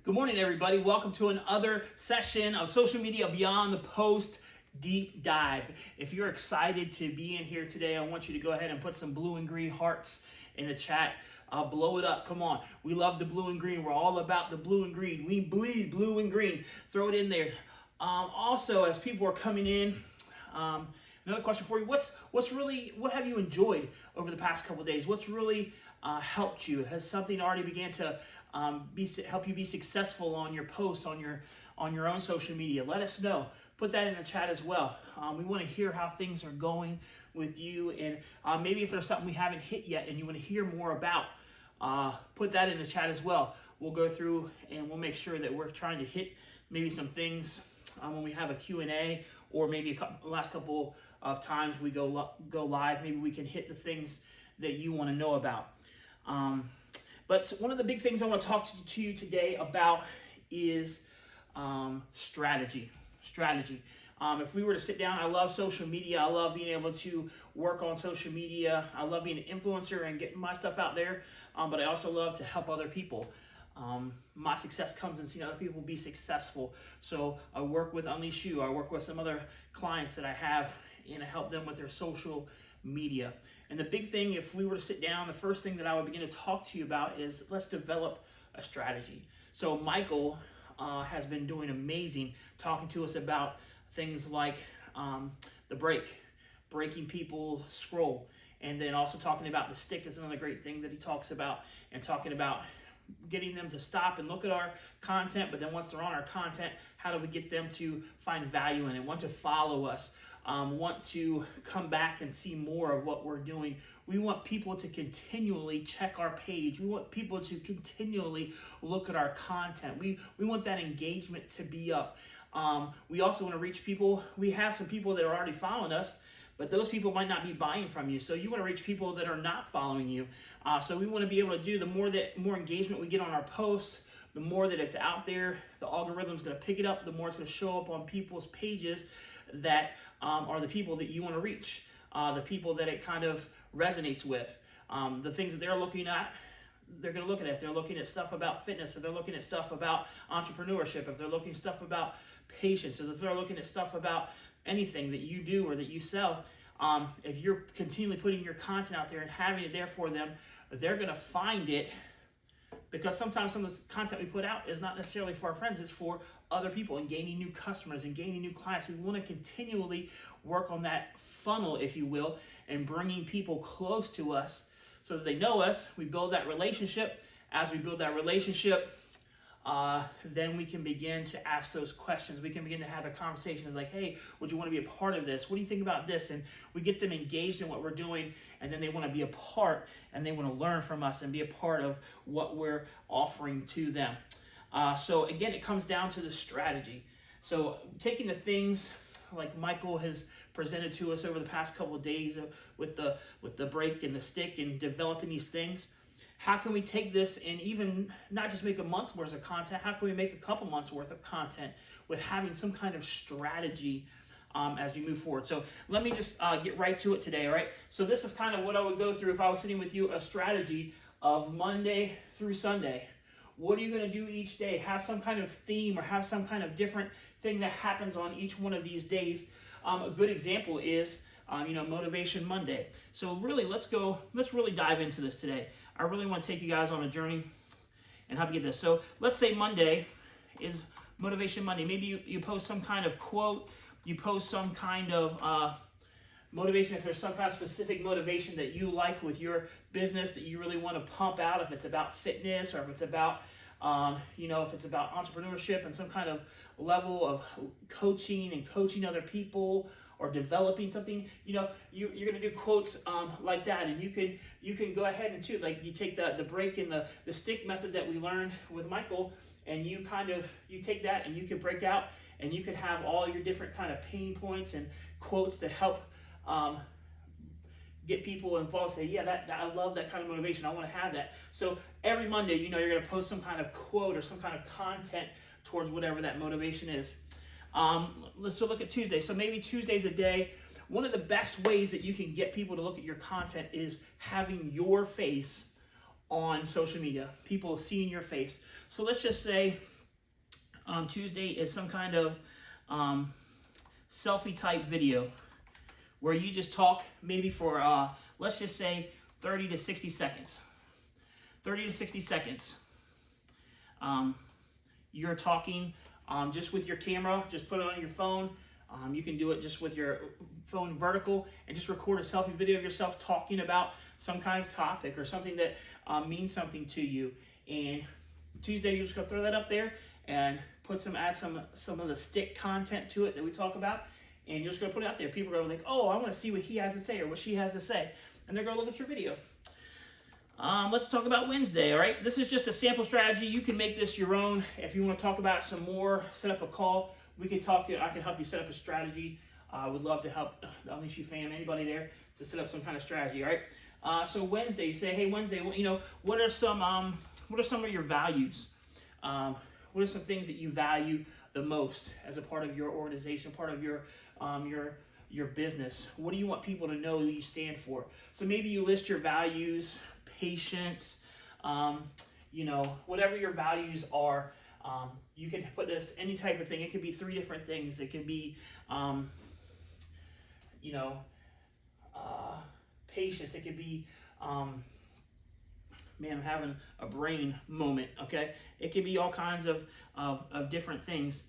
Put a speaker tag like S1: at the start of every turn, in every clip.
S1: Good morning, everybody. Welcome to another session of Social Media Beyond the Post Deep Dive. If you're excited to be in here today, I want you to go ahead and put some blue and green hearts in the chat. Blow it up. Come on. We love the blue and green. We're all about the blue and green. We bleed blue and green. Throw it in there. Also, as people are coming in, another question for you. What have you enjoyed over the past couple of days? What's really helped you? Has something already began to help you be successful on your posts, on your own social media? Let us know. Put that in the chat as well. We want to hear how things are going with you, and maybe if there's something we haven't hit yet and you want to hear more about, put that in the chat as well. We'll go through and we'll make sure that we're trying to hit maybe some things when we have a Q&A, or maybe last couple of times we go live. Maybe we can hit the things that you want to know about. But one of the big things I want to talk to you today about is strategy. If we were to sit down, I love social media. I love being able to work on social media. I love being an influencer and getting my stuff out there. But I also love to help other people. My success comes in seeing other people be successful. So I work with Unleash You. I work with some other clients that I have, and I help them with their social media. And the big thing, if we were to sit down, the first thing that I would begin to talk to you about is let's develop a strategy. So Michael has been doing amazing talking to us about things like the breaking people's scroll, and then also talking about the stick is another great thing that he talks about, and talking about getting them to stop and look at our content, but then once they're on our content, how do we get them to find value in it, want to follow us, want to come back and see more of what we're doing. We want people to continually check our page. We want people to continually look at our content. We want that engagement to be up. We also want to reach people. We have some people that are already following us, but those people might not be buying from you. So you want to reach people that are not following you. So we want to be able to do the more engagement we get on our posts, the more that it's out there, the algorithm's going to pick it up, the more it's going to show up on people's pages that are the people that you want to reach, the people that it kind of resonates with, the things that they're looking at. They're going to look at it. If they're looking at stuff about fitness, if they're looking at stuff about entrepreneurship, if they're looking at stuff about patience, if they're looking at stuff about anything that you do or that you sell, if you're continually putting your content out there and having it there for them, they're going to find it, because sometimes some of the content we put out is not necessarily for our friends, it's for other people, and gaining new customers and gaining new clients. We want to continually work on that funnel, if you will, and bringing people close to us so that they know us. We build that relationship. As we build that relationship, then we can begin to ask those questions. We can begin to have a conversation. It's like, hey, would you want to be a part of this? What do you think about this? And we get them engaged in what we're doing, and then they want to be a part, and they want to learn from us and be a part of what we're offering to them. So again, it comes down to the strategy. So taking the things like Michael has presented to us over the past couple of days with the break and the stick and developing these things. How can we take this and even not just make a month's worth of content? How can we make a couple months worth of content with having some kind of strategy as we move forward? So let me just get right to it today, all right? So this is kind of what I would go through if I was sitting with you, a strategy of Monday through Sunday. What are you going to do each day? Have some kind of theme or have some kind of different thing that happens on each one of these days. A good example is Motivation Monday. So really, let's really dive into this today. I really want to take you guys on a journey and help you get this. So let's say Monday is Motivation Monday. Maybe you post some kind of quote, you post some kind of motivation. If there's some kind of specific motivation that you like with your business that you really want to pump out, if it's about fitness or if it's about if it's about entrepreneurship and some kind of level of coaching and coaching other people or developing something, you're going to do quotes like that. And you can go ahead and you take the break and the stick method that we learned with Michael, and you take that and you can break out and you can have all your different kind of pain points and quotes to help get people involved. Say, yeah, I love that kind of motivation. I want to have that. So every Monday, you're going to post some kind of quote or some kind of content towards whatever that motivation is. Let's look at Tuesday. So maybe Tuesday's a day. One of the best ways that you can get people to look at your content is having your face on social media, people seeing your face. So let's just say Tuesday is some kind of selfie type video where you just talk maybe for, let's just say 30 to 60 seconds. 30 to 60 seconds. You're talking just with your camera, just put it on your phone. You can do it just with your phone vertical and just record a selfie video of yourself talking about some kind of topic or something that means something to you. And Tuesday, you're just gonna throw that up there and add some of the stick content to it that we talk about, and you're just gonna put it out there. People are gonna think, oh, I want to see what he has to say or what she has to say, and they're gonna look at your video. Let's talk about Wednesday, all right? This is just a sample strategy. You can make this your own. If you want to talk about some more, set up a call. We can talk. I can help you set up a strategy. I would love to help the Unleash You fam, anybody there, to set up some kind of strategy, all right? So Wednesday, you say, hey, Wednesday, what are some of your values? What are some things that you value the most as a part of your organization, part of your business? What do you want people to know you stand for? So maybe you list your values, patience, whatever your values are. You can put this any type of thing. It could be 3 different things. It could be, patience. It could be, man, I'm having a brain moment, okay? It can be all kinds of different things,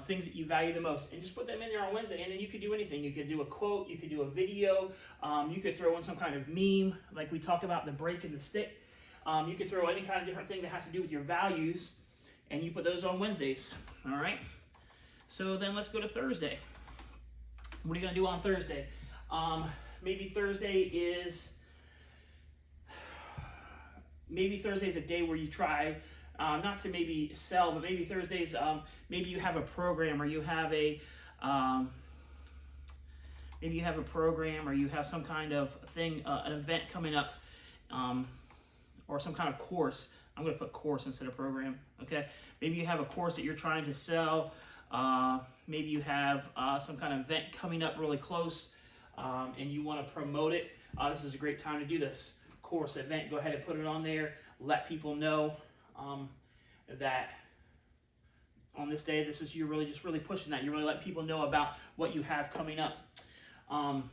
S1: things that you value the most. And just put them in there on Wednesday, and then you could do anything. You could do a quote, you could do a video, you could throw in some kind of meme, like we talked about the break and the stick. You could throw any kind of different thing that has to do with your values, and you put those on Wednesdays, all right? So then let's go to Thursday. What are you gonna do on Thursday? Maybe Thursday's a day where you try, not to maybe sell, but maybe Thursdays, maybe you have a program, or you have program, or you have some kind of thing, an event coming up, or some kind of course. I'm going to put course instead of program, okay? Maybe you have a course that you're trying to sell. Maybe you have some kind of event coming up really close, and you want to promote it. This is a great time to do this. Course, event, go ahead and put it on there. Let people know that on this day, you're really pushing that. You're really letting people know about what you have coming up. All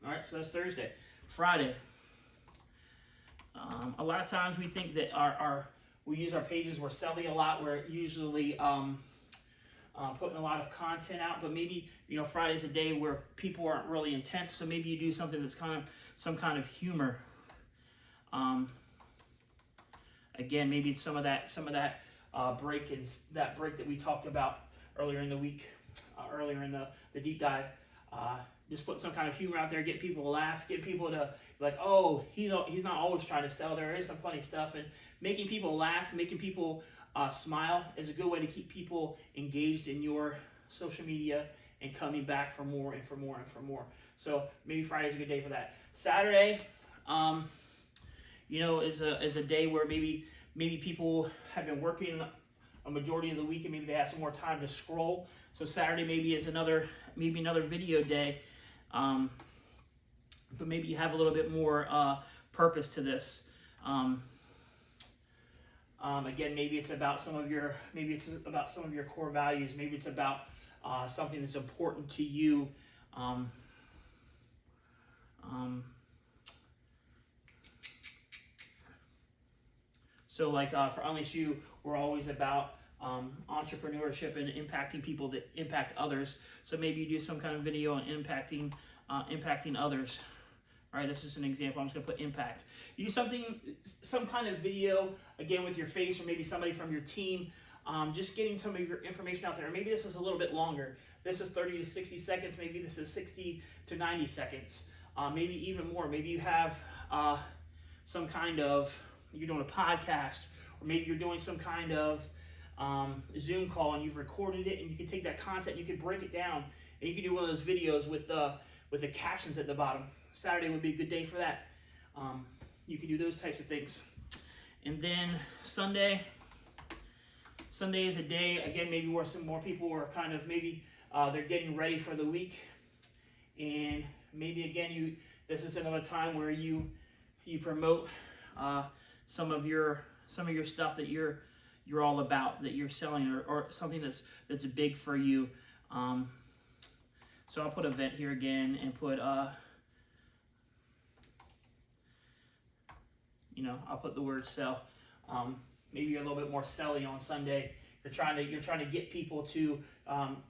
S1: right, so that's Thursday. Friday. A lot of times we think that we use our pages, we're selling a lot, we're usually putting a lot of content out, but maybe Friday's a day where people aren't really intense, so maybe you do something that's some kind of humor. Again, maybe it's some of that break that we talked about earlier in the week, earlier in the deep dive. Just putting some kind of humor out there, get people to laugh, get people to be like, oh, he's not always trying to sell. There is some funny stuff, and making people laugh, making people smile is a good way to keep people engaged in your social media and coming back for more and for more and for more. So maybe Friday's a good day for that. Saturday, is a day where maybe people have been working a majority of the week, and maybe they have some more time to scroll. So Saturday maybe is another video day, but maybe you have a little bit more purpose to this. Again, maybe it's about some of your core values. Maybe it's about something that's important to you. So like for Unleash You, we're always about entrepreneurship and impacting people that impact others. So maybe you do some kind of video on impacting others. All right, this is an example. I'm just gonna put impact. You do some kind of video, again, with your face, or maybe somebody from your team, just getting some of your information out there. Maybe this is a little bit longer. This is 30 to 60 seconds. Maybe this is 60 to 90 seconds. Maybe even more. Maybe you have some kind of, you're doing a podcast, or maybe you're doing some kind of Zoom call, and you've recorded it, and you can take that content, you can break it down, and you can do one of those videos with the captions at the bottom. Saturday would be a good day for that. You can do those types of things. And then Sunday is a day, again, maybe where some more people are kind of, maybe they're getting ready for the week, and maybe again, this is another time where you promote some of your stuff that you're you're all about, that you're selling, or something that's big for you. So I'll put event here again and put I'll put the word sell. Maybe you're a little bit more selly on Sunday. You're trying to get people to,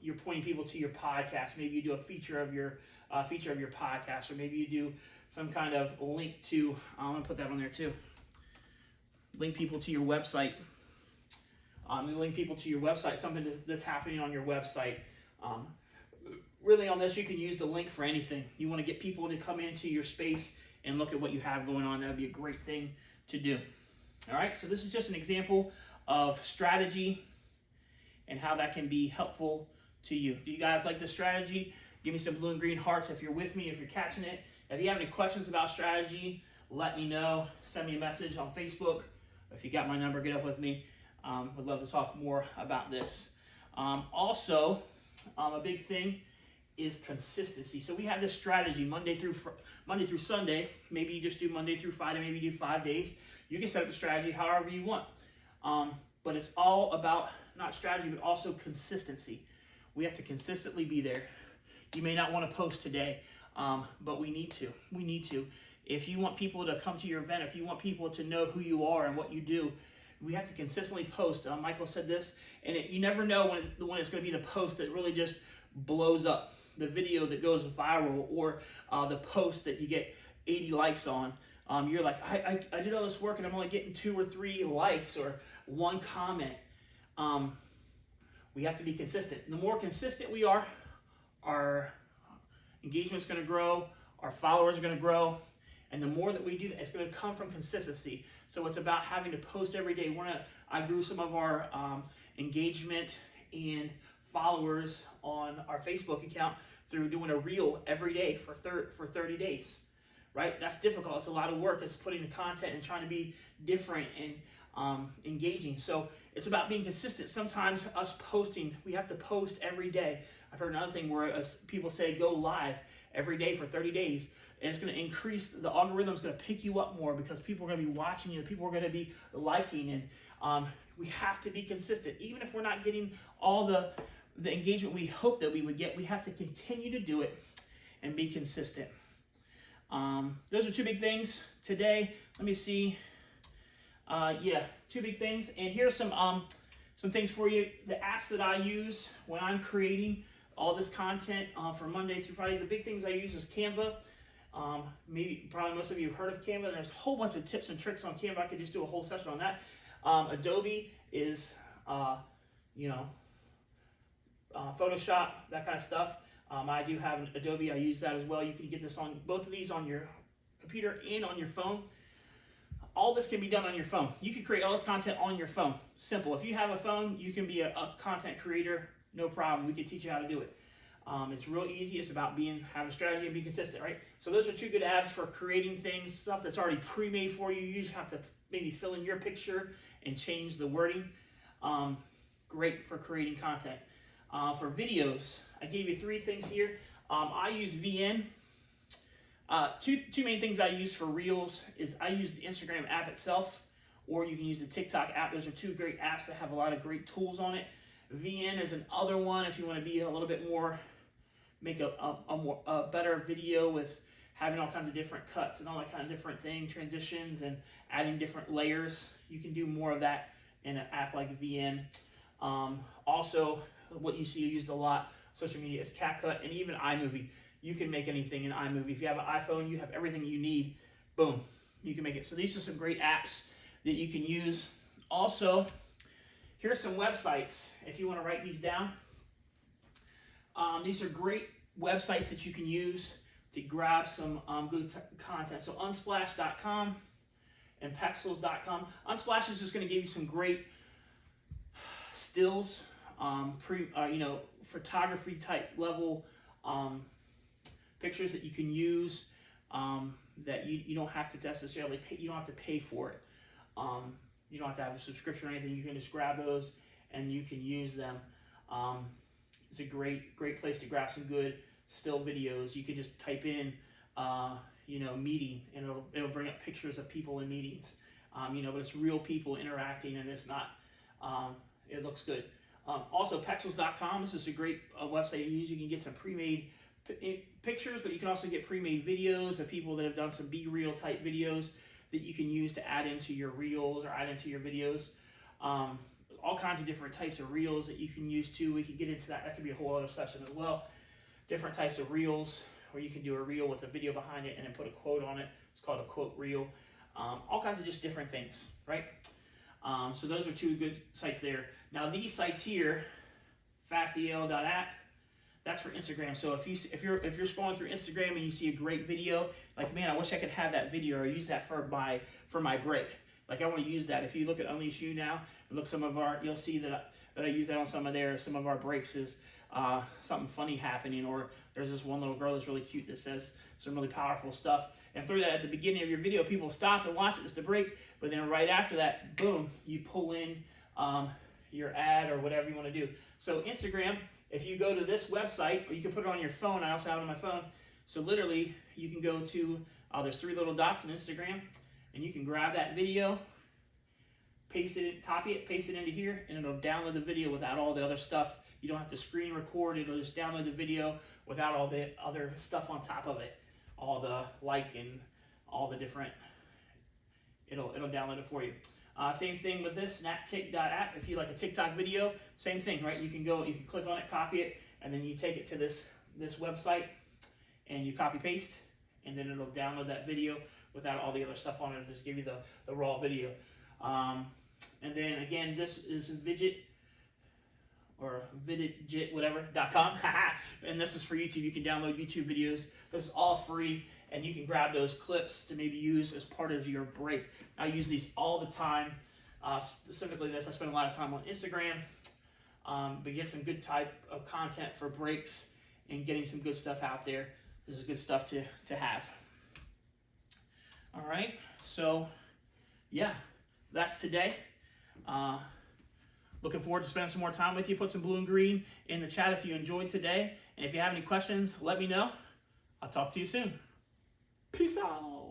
S1: you're pointing people to your podcast. Maybe you do a feature of your podcast, or maybe you do some kind of link to. I'm gonna put that on there too. Link people to your website. Link people to your website. Something that's happening on your website. Really, on this, you can use the link for anything. You want to get people to come into your space and look at what you have going on. That would be a great thing to do. All right, so this is just an example of strategy and how that can be helpful to you. Do you guys like this strategy? Give me some blue and green hearts if you're with me, if you're catching it. If you have any questions about strategy, let me know. Send me a message on Facebook. If you got my number, get up with me. Would love to talk more about this. Also, a big thing is consistency. So we have this strategy Monday through Sunday. Maybe you just do Monday through Friday. Maybe you do 5 days. You can set up the strategy however you want. But it's all about not strategy, but also consistency. We have to consistently be there. You may not want to post today, but we need to. We need to. If you want people to come to your event, if you want people to know who you are and what you do, we have to consistently post. Michael said this, and you never know when it's going to be the post that really just blows up, the video that goes viral, or the post that you get 80 likes on. You're like, I did all this work and I'm only getting 2 or 3 likes or 1 comment. We have to be consistent. The more consistent we are, our engagement's going to grow, our followers are going to grow, and the more that we do that, it's going to come from consistency. So it's about having to post every day. I grew some of our engagement and followers on our Facebook account through doing a reel every day for 30 days. Right? That's difficult. It's a lot of work. It's putting the content and trying to be different and engaging. So it's about being consistent. Sometimes us posting, we have to post every day. I've heard another thing where people say go live every day for 30 days. And it's going to increase, the algorithm's going to pick you up more because people are going to be watching you. People are going to be liking. And we have to be consistent. Even if we're not getting all the engagement we hope that we would get, we have to continue to do it and be consistent. Those are 2 big things today. Let me see. 2 big things. And here's some things for you. The apps that I use when I'm creating all this content for Monday through Friday. The big things I use is Canva. Probably most of you have heard of Canva. There's a whole bunch of tips and tricks on Canva. I could just do a whole session on that. Adobe is, Photoshop, that kind of stuff. I do have an Adobe. I use that as well. You can get this on both of these on your computer and on your phone. All this can be done on your phone. You can create all this content on your phone. Simple. If you have a phone, you can be a content creator. No problem. We can teach you how to do it. It's real easy. It's about having a strategy and being consistent, right? So those are 2 good apps for creating things, stuff that's already pre-made for you. You just have to maybe fill in your picture and change the wording. Great for creating content. For videos, I gave you 3 things here. I use VN. Two main things I use for Reels is I use the Instagram app itself, or you can use the TikTok app. Those are 2 great apps that have a lot of great tools on it. VN is another one if you want to be a little bit more, make a better video with having all kinds of different cuts and all that kind of different thing, transitions and adding different layers. You can do more of that in an app like VN. Also, what you see used a lot social media is CapCut and even iMovie. You can make anything in iMovie. If you have an iPhone, you have everything you need. Boom, you can make it. So these are some great apps that you can use. Also, here's some websites if you want to write these down. These are great websites that you can use to grab some good content. So Unsplash.com and Pexels.com. Unsplash is just going to give you some great stills, photography type level pictures that you can use that you don't have to necessarily pay. You don't have to pay for it. You don't have to have a subscription or anything. You can just grab those and you can use them. It's a great place to grab some good still videos. You can just type in meeting and it'll bring up pictures of people in meetings. But it's real people interacting and it's not It looks good. Also, Pexels.com. This is a great website to use. You can get some pre-made pictures, but you can also get pre-made videos of people that have done some B-reel type videos that you can use to add into your reels or add into your videos. All kinds of different types of reels that you can use too. We can get into that. That could be a whole other session as well. Different types of reels, where you can do a reel with a video behind it and then put a quote on it. It's called a quote reel. All kinds of just different things, right? So those are two good sites there. Now these sites here, FastEL.app, that's for Instagram. So if you're scrolling through Instagram and you see a great video, like, man, I wish I could have that video or use that for my break. Like, I want to use that. If you look at Unleash You now, and look you'll see that I use that on some of our breaks is something funny happening, or there's this one little girl that's really cute that says some really powerful stuff. And throw that at the beginning of your video. People stop and watch it. It's the break. But then right after that, boom, you pull in your ad or whatever you want to do. So Instagram, if you go to this website, or you can put it on your phone. I also have it on my phone. So literally, you can go to, there's 3 little dots in Instagram, and you can grab that video, paste it, copy it, paste it into here, and it'll download the video without all the other stuff. You don't have to screen record. It'll just download the video without all the other stuff on top of it. All the and all the different, it'll download it for you. Same thing with this Snaptik.app. If you like a TikTok video, same thing, right? You can click on it, copy it, and then you take it to this website and you copy paste, and then it'll download that video without all the other stuff on it. It'll just give you the raw video. And then again, this is Vidget or Vidget, whatever.com. And this is for YouTube. You can download YouTube videos. This is all free, and you can grab those clips to maybe use as part of your break. I use these all the time. Specifically this, I spend a lot of time on Instagram, but get some good type of content for breaks and getting some good stuff out there. This is good stuff to have. All right, so yeah, that's today. Looking forward to spending some more time with you. Put some blue and green in the chat if you enjoyed today. And if you have any questions, let me know. I'll talk to you soon. Peace out.